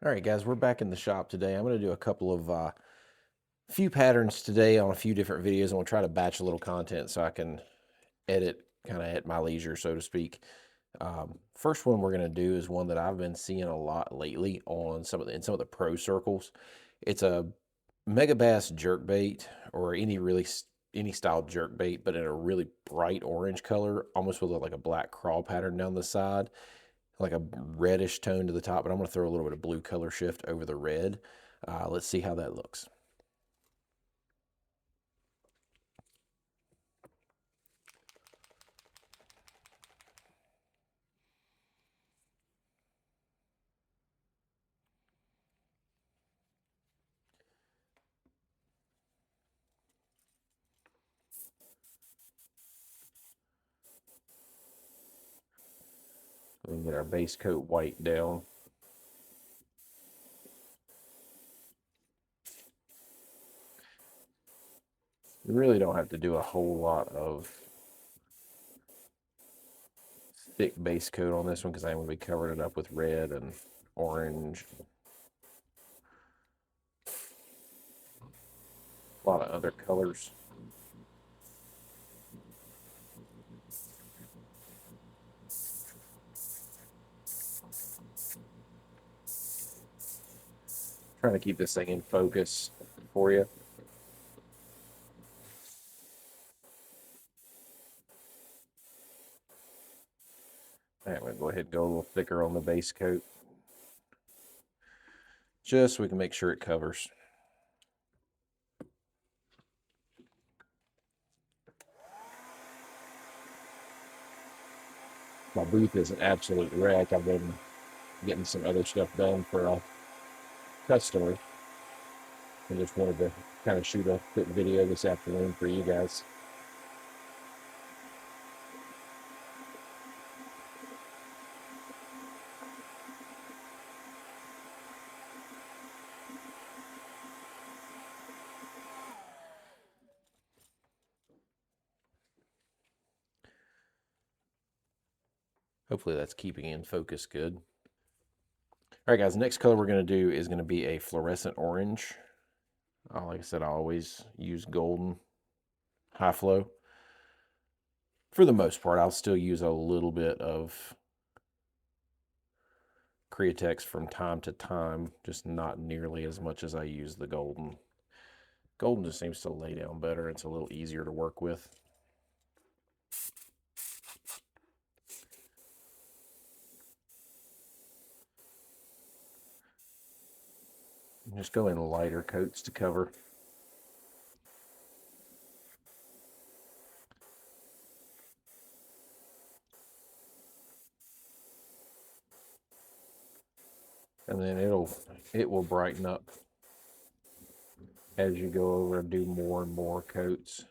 All right, guys, we're back in the shop today. I'm going to do a couple of few patterns today on a few different videos, and we'll try to batch a little content so I can edit kind of at my leisure, so to speak. First one we're going to do is one that I've been seeing a lot lately on some of the pro circles. It's a Megabass jerkbait, or any style jerkbait, but in a really bright orange color, almost with like a black craw pattern down the side, like a reddish tone to the top, but I'm going to throw a little bit of blue color shift over the red. Let's see how that looks. We can get our base coat white down. You really don't have to do a whole lot of thick base coat on this one because I'm going to be covering it up with red and orange. A lot of other colors. Trying to keep this thing in focus for you. I'm going to go ahead and go a little thicker on the base coat, just so we can make sure it covers. My booth is an absolute wreck. I've been getting some other stuff done for a customer. I just wanted to kind of shoot a quick video this afternoon for you guys. Hopefully that's keeping in focus good. All right, guys, next color we're going to do is going to be a fluorescent orange. Like I said, I always use golden high flow. For the most part, I'll still use a little bit of Createx from time to time, just not nearly as much as I use the golden. Golden just seems to lay down better. It's a little easier to work with. Just go in lighter coats to cover. And then it will brighten up as you go over and do more and more coats.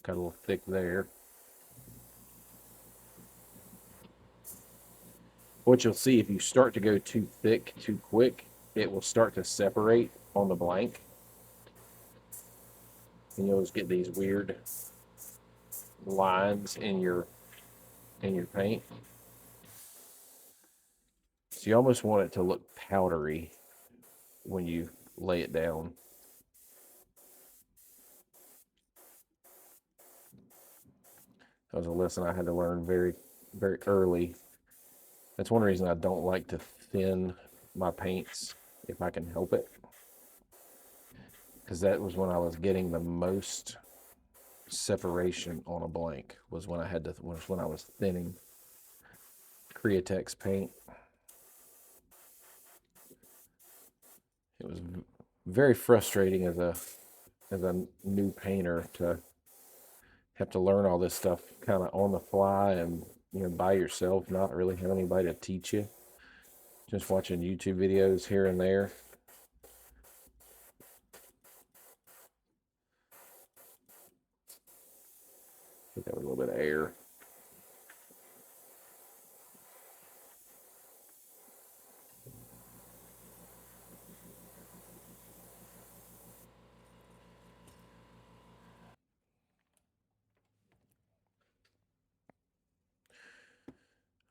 Got a little thick there. What you'll see, if you start to go too thick too quick, it will start to separate on the blank, and you'll just get these weird lines in your paint. So you almost want it to look powdery when you lay it down. That was a lesson I had to learn very, very early. That's one reason I don't like to thin my paints if I can help it, because that was when I was getting the most separation on a blank, was when I was thinning Createx paint. It was very frustrating as a new painter to have to learn all this stuff kind of on the fly and by yourself, not really have anybody to teach you, just watching YouTube videos here and there. Take out a little bit of air.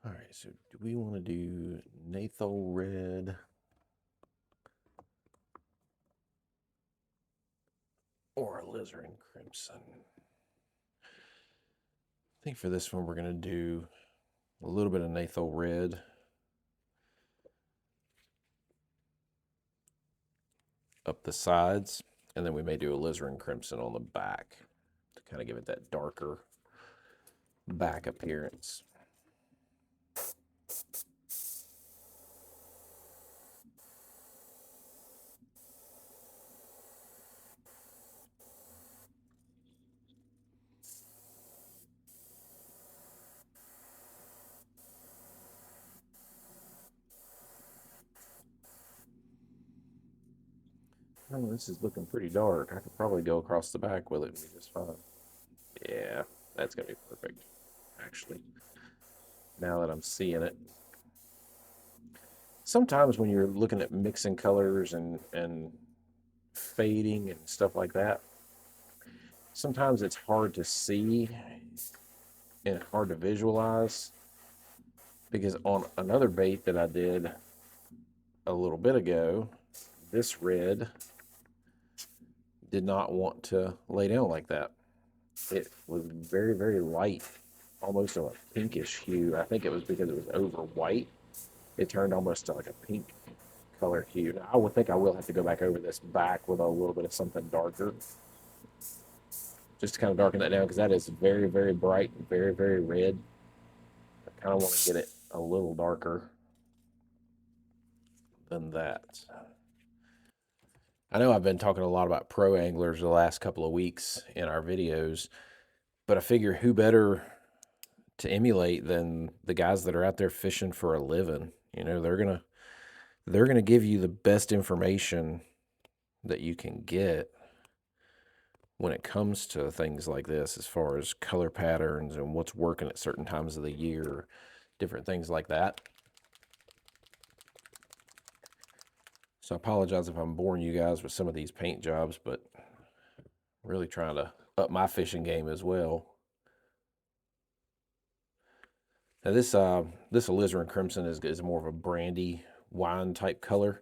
All right, so do we want to do Napthol red? or alizarin crimson. I think for this one we're going to do a little bit of Napthol red. Up the sides, and then we may do alizarin crimson on the back to kind of give it that darker back appearance. Oh, this is looking pretty dark. I could probably go across the back with it and be just fine. Yeah, that's going to be perfect, actually, now that I'm seeing it. Sometimes when you're looking at mixing colors and fading and stuff like that, sometimes it's hard to see and hard to visualize, because on another bait that I did a little bit ago, this red did not want to lay down like that. It was very, very light, almost a pinkish hue. I think it was because it was over white. It turned almost to like a pink color hue. Now, I would think I will have to go back over this back with a little bit of something darker, just to kind of darken that down, because that is very, very bright and very, very red. I kind of want to get it a little darker than that. I know I've been talking a lot about pro anglers the last couple of weeks in our videos, but I figure who better to emulate than the guys that are out there fishing for a living. You know, they're gonna give you the best information that you can get when it comes to things like this, as far as color patterns and what's working at certain times of the year, different things like that. So I apologize if I'm boring you guys with some of these paint jobs, but I'm really trying to up my fishing game as well. Now this alizarin crimson is more of a brandy wine type color.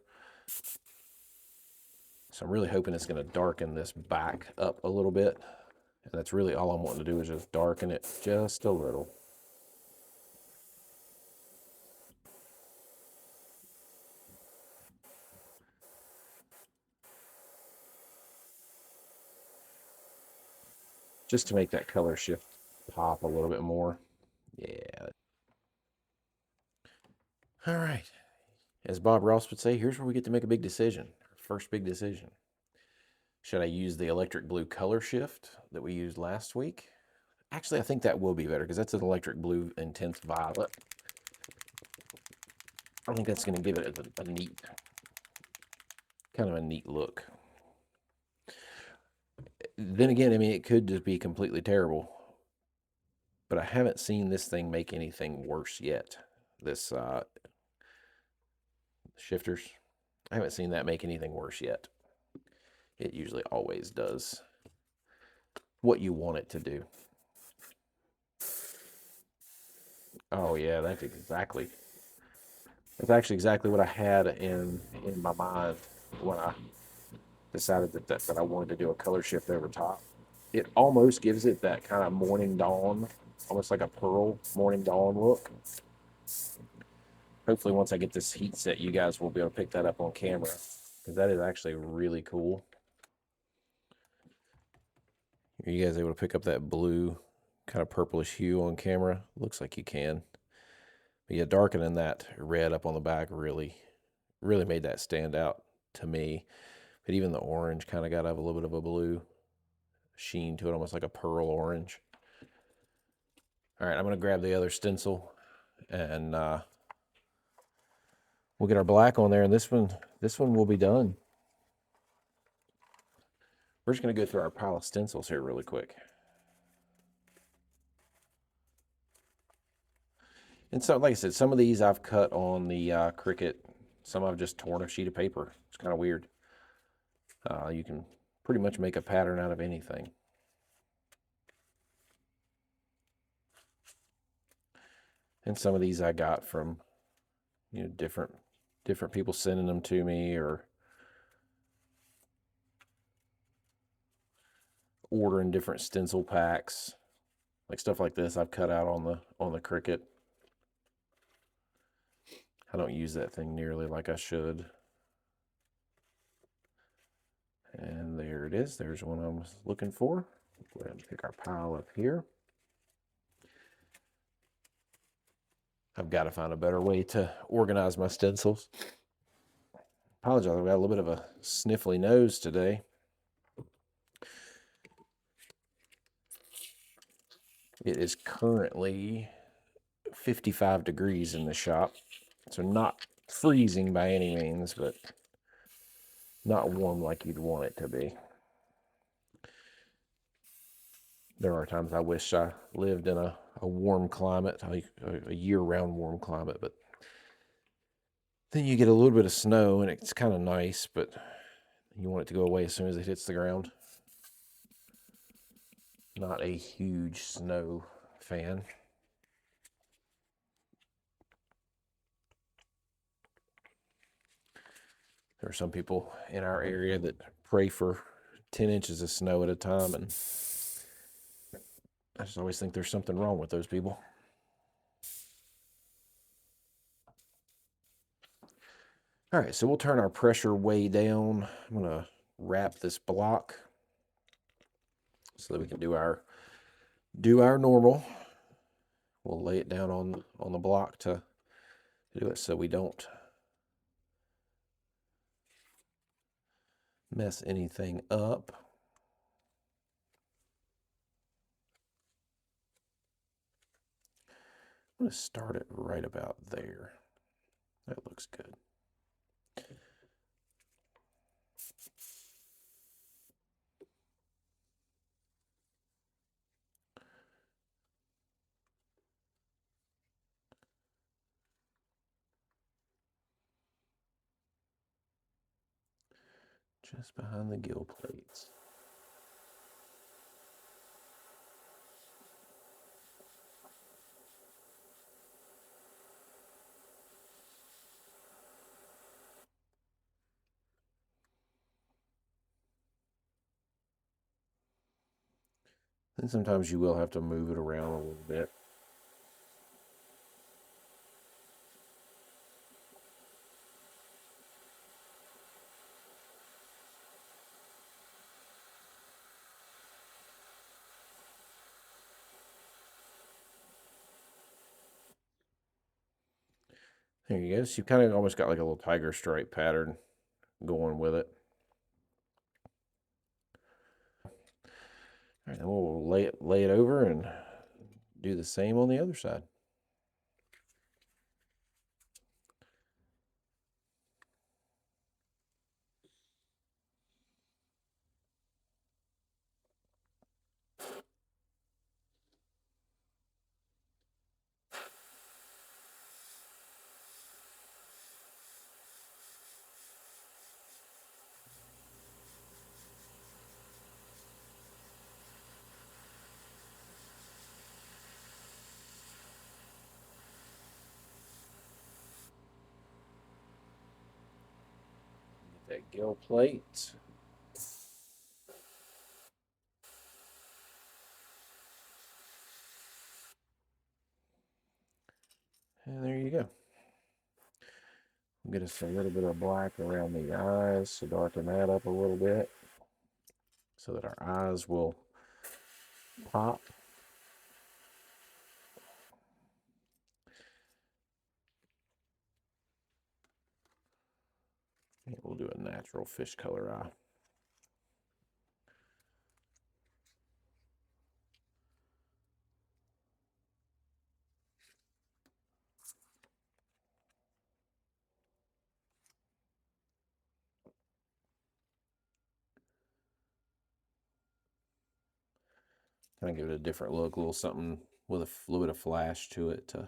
So I'm really hoping it's going to darken this back up a little bit. And that's really all I'm wanting to do, is just darken it just a little. Just to make that color shift pop a little bit more. Yeah. All right. As Bob Ross would say, here's where we get to make a big decision. First big decision. Should I use the electric blue color shift that we used last week? Actually, I think that will be better, because that's an electric blue intense violet. I think that's going to give it a neat, kind of a neat look. Then again, I mean, it could just be completely terrible, but I haven't seen this thing make anything worse yet. This shifters, I haven't seen that make anything worse yet. It usually always does what you want it to do. Oh yeah, that's actually exactly what I had in my mind when I decided that I wanted to do a color shift over top. It almost gives it that kind of morning dawn, almost like a pearl morning dawn look. Hopefully once I get this heat set, you guys will be able to pick that up on camera, because that is actually really cool. Are you guys able to pick up that blue kind of purplish hue on camera? Looks like you can. But yeah, darkening that red up on the back really made that stand out to me. But even the orange kind of got a little bit of a blue sheen to it, almost like a pearl orange. All right, I'm gonna grab the other stencil, and we'll get our black on there, and this one will be done. We're just gonna go through our pile of stencils here really quick. And so, like I said, some of these I've cut on the Cricut. Some I've just torn a sheet of paper. It's kind of weird. You can pretty much make a pattern out of anything. And some of these I got from, you know, different people sending them to me, or ordering different stencil packs, like stuff like this I've cut out on the Cricut. I don't use that thing nearly like I should. And there it is. There's one I was looking for. Go ahead and pick our pile up here. I've got to find a better way to organize my stencils. Apologize, I've got a little bit of a sniffly nose today. It is currently 55 degrees in the shop. So not freezing by any means, but not warm like you'd want it to be. There are times I wish I lived in a warm climate, a year-round warm climate, but then you get a little bit of snow and it's kind of nice, but you want it to go away as soon as it hits the ground. Not a huge snow fan. There are some people in our area that pray for 10 inches of snow at a time, and I just always think there's something wrong with those people. All right, so we'll turn our pressure way down. I'm gonna wrap this block so that we can do our normal. We'll lay it down on the block to do it so we don't mess anything up. I'm gonna start it right about there. That looks good. Just behind the gill plates. And sometimes you will have to move it around a little bit. There you go. So you've kind of almost got like a little tiger stripe pattern going with it. All right, then we'll lay it over and do the same on the other side. Get that gill plate. And there you go. Get us a little bit of black around the eyes to darken that up a little bit so that our eyes will pop. And we'll do a natural fish color eye. Kind of give it a different look, a little something with a little bit of flash to it to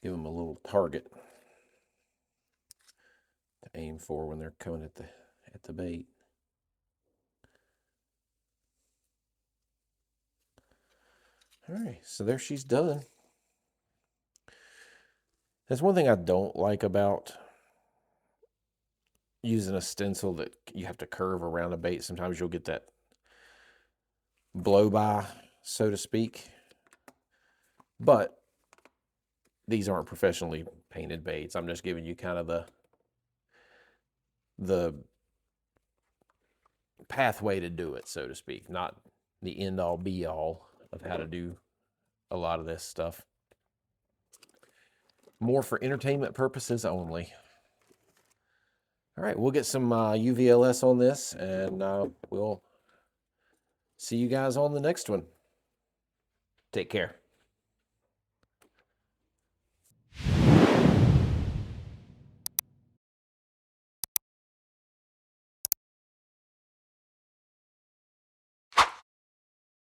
give them a little target to aim for when they're coming at the bait. All right, so there she's done. That's one thing I don't like about using a stencil that you have to curve around a bait. Sometimes you'll get that blow by, so to speak. But these aren't professionally painted baits. I'm just giving you kind of the pathway to do it, so to speak, not the end all be all of how to do a lot of this stuff. More for entertainment purposes only. All right, we'll get some UVLS on this, and we'll see you guys on the next one. Take care.